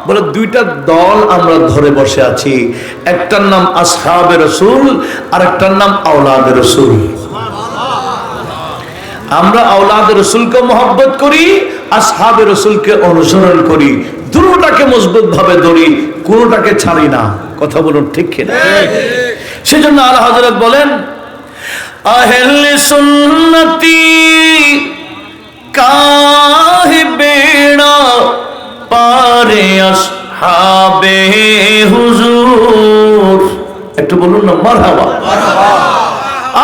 বলে দুইটা দল আমরা ধরে বসে আছি, একটার নাম আসহাবে রাসূল আর একটার নাম আওলাদে রাসূল। আমরা আওলাদে রাসূলকে মহব্বত করি, আসহাবে রাসূলকে অনুসরণ করি, দুটোটাকে মজবুত ভাবে ধরি, কোনোটাকে ছাড়ি না। কথা বলুন ঠিক কিনা? সেজন্য আলা হযরত বলেন আহলে সুন্নতি কাহে বেড়া পারে আসহাবে হুজুর। একটু বলুন না মারহাবা।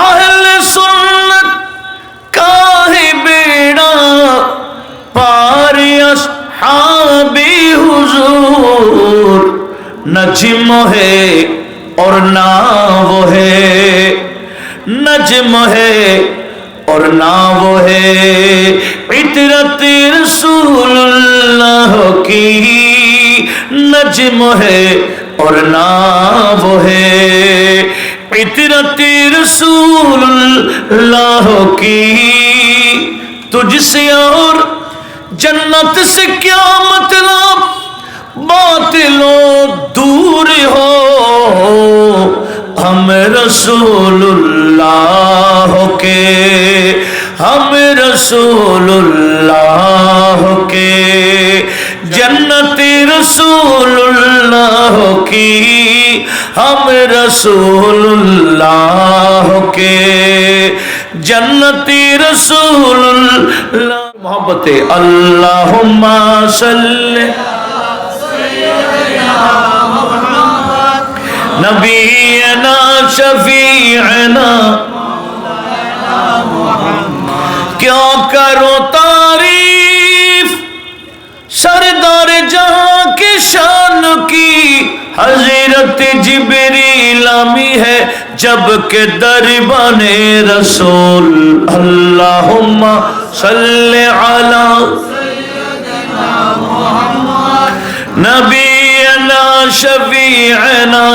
আহলে সুন্নত কাহে বেড়া পারে আসহাবে হুজুর, नज्म है और ना वो है, नज्म है और ना वो है, इतरत रसूलुल्लाह की नज्म है और ना वो है, इतरत रसूलुल्लाह की। तुझसे और जन्नत से क्या मतलब, बातिलो दूर हो, हम रसूलुल्लाह के, हम रसूलुल्लाह के, जन्नत रसूलुल्लाह की, हम रसूलुल्लाह के, जन्नत रसूलुल्लाह। मोहब्बते अल्लाहुम्मा सल्ली नबीना शफीअना, क्या करो तारीफ सरदार जहां के शान की, हजरत जिब्रील आमी है जब के दरबाने रसूल। अल्लाहुम्मा सल्ली अला नबीना शफीअना